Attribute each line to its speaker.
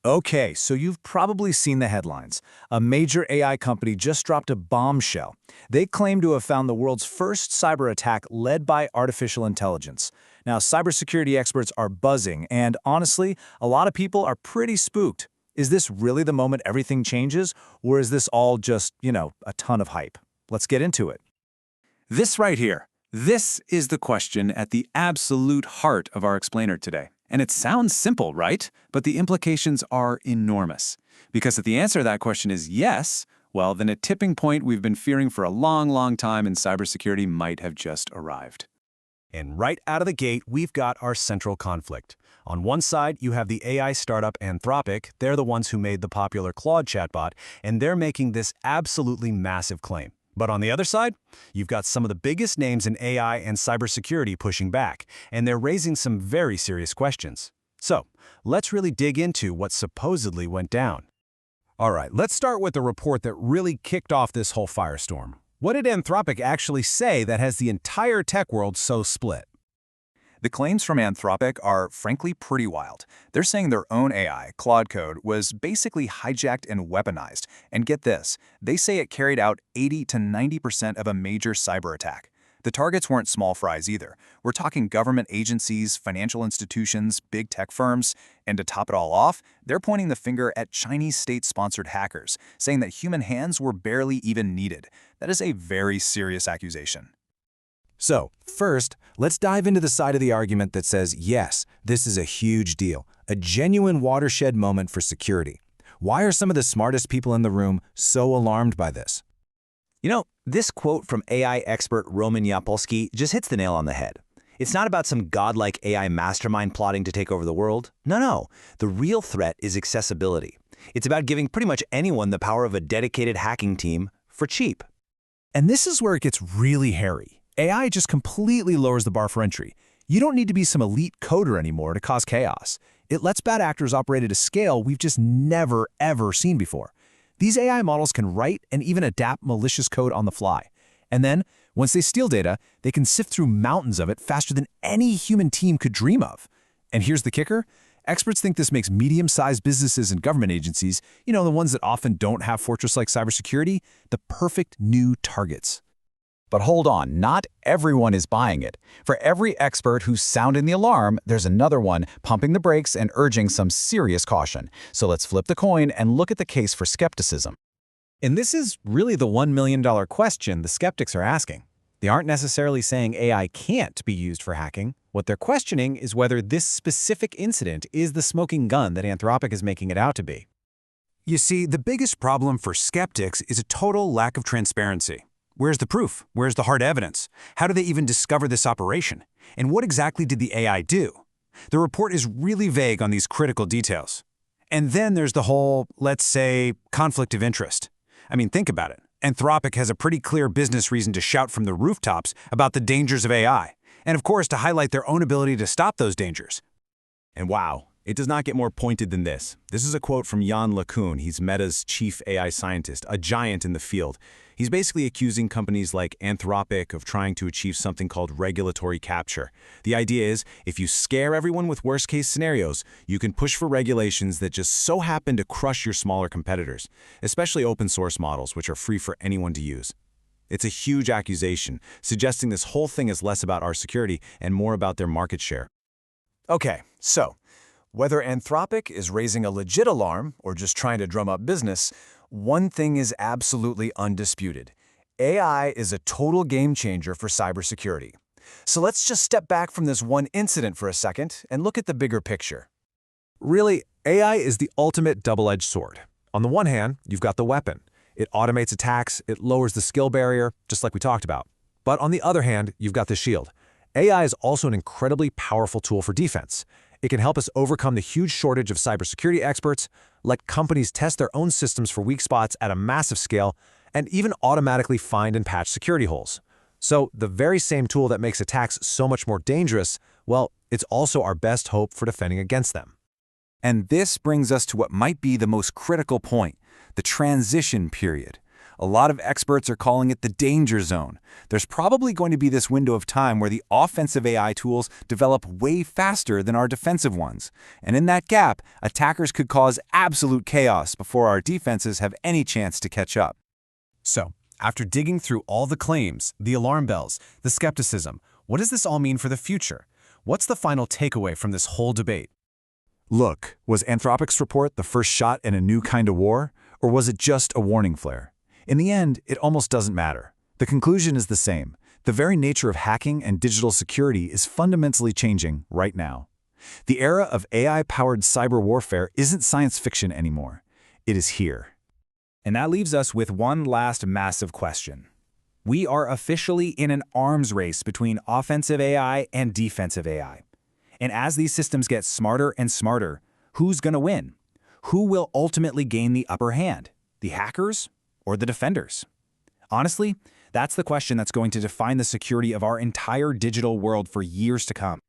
Speaker 1: Okay, so you've probably seen the headlines. A major AI company just dropped a bombshell. They claim to have found the world's first cyber attack led by artificial intelligence. Now, cybersecurity experts are buzzing, and honestly, a lot of people are pretty spooked. Is this really the moment everything changes, or is this all just, a ton of hype? Let's get into it.
Speaker 2: This right here, this is the question at the absolute heart of our explainer today. And it sounds simple, right? But the implications are enormous. Because if the answer to that question is yes, well, then a tipping point we've been fearing for a long, long time in cybersecurity might have just arrived.
Speaker 3: And right out of the gate, we've got our central conflict. On one side, you have the AI startup Anthropic. They're the ones who made the popular Claude chatbot, and they're making this absolutely massive claim. But on the other side, you've got some of the biggest names in AI and cybersecurity pushing back, and they're raising some very serious questions. So, let's really dig into what supposedly went down. All right, let's start with the report that really kicked off this whole firestorm. What did Anthropic actually say that has the entire tech world so split?
Speaker 1: The claims from Anthropic are frankly pretty wild. They're saying their own AI, Claude Code, was basically hijacked and weaponized. And get this, they say it carried out 80 to 90% of a major cyber attack. The targets weren't small fries either. We're talking government agencies, financial institutions, big tech firms, and to top it all off, they're pointing the finger at Chinese state-sponsored hackers, saying that human hands were barely even needed. That is a very serious accusation.
Speaker 3: So, first, let's dive into the side of the argument that says, yes, this is a huge deal, a genuine watershed moment for security. Why are some of the smartest people in the room so alarmed by this?
Speaker 4: This quote from AI expert Roman Yampolskiy just hits the nail on the head. It's not about some godlike AI mastermind plotting to take over the world. No. The real threat is accessibility. It's about giving pretty much anyone the power of a dedicated hacking team for cheap.
Speaker 3: And this is where it gets really hairy. AI just completely lowers the bar for entry. You don't need to be some elite coder anymore to cause chaos. It lets bad actors operate at a scale we've just never, ever seen before. These AI models can write and even adapt malicious code on the fly. And then, once they steal data, they can sift through mountains of it faster than any human team could dream of. And here's the kicker. Experts think this makes medium-sized businesses and government agencies, the ones that often don't have fortress-like cybersecurity, the perfect new targets.
Speaker 5: But hold on, not everyone is buying it. For every expert who's sounding the alarm, there's another one pumping the brakes and urging some serious caution. So let's flip the coin and look at the case for skepticism.
Speaker 3: And this is really the $1 million question the skeptics are asking. They aren't necessarily saying AI can't be used for hacking. What they're questioning is whether this specific incident is the smoking gun that Anthropic is making it out to be. You see, the biggest problem for skeptics is a total lack of transparency. Where's the proof? Where's the hard evidence? How do they even discover this operation? And what exactly did the AI do? The report is really vague on these critical details. And then there's the whole, let's say, conflict of interest. I mean, think about it. Anthropic has a pretty clear business reason to shout from the rooftops about the dangers of AI, and of course to highlight their own ability to stop those dangers. And wow, it does not get more pointed than this. This is a quote from Yann LeCun. He's Meta's chief AI scientist, a giant in the field. He's basically accusing companies like Anthropic of trying to achieve something called regulatory capture. The idea is, if you scare everyone with worst-case scenarios, you can push for regulations that just so happen to crush your smaller competitors, especially open-source models, which are free for anyone to use. It's a huge accusation, suggesting this whole thing is less about our security and more about their market share.
Speaker 1: Okay, so whether Anthropic is raising a legit alarm or just trying to drum up business, one thing is absolutely undisputed. AI is a total game changer for cybersecurity. So let's just step back from this one incident for a second and look at the bigger picture.
Speaker 3: Really, AI is the ultimate double-edged sword. On the one hand, you've got the weapon. It automates attacks, it lowers the skill barrier, just like we talked about. But on the other hand, you've got the shield. AI is also an incredibly powerful tool for defense. It can help us overcome the huge shortage of cybersecurity experts, let companies test their own systems for weak spots at a massive scale, and even automatically find and patch security holes. So the very same tool that makes attacks so much more dangerous, well, it's also our best hope for defending against them.
Speaker 2: And this brings us to what might be the most critical point, the transition period.
Speaker 1: A lot of experts are calling it the danger zone. There's probably going to be this window of time where the offensive AI tools develop way faster than our defensive ones. And in that gap, attackers could cause absolute chaos before our defenses have any chance to catch up.
Speaker 3: So, after digging through all the claims, the alarm bells, the skepticism, what does this all mean for the future? What's the final takeaway from this whole debate?
Speaker 1: Look, was Anthropic's report the first shot in a new kind of war, or was it just a warning flare? In the end, it almost doesn't matter. The conclusion is the same. The very nature of hacking and digital security is fundamentally changing right now. The era of AI-powered cyber warfare isn't science fiction anymore. It is here.
Speaker 2: And that leaves us with one last massive question. We are officially in an arms race between offensive AI and defensive AI. And as these systems get smarter and smarter, who's going to win? Who will ultimately gain the upper hand? The hackers or the defenders? Honestly, that's the question that's going to define the security of our entire digital world for years to come.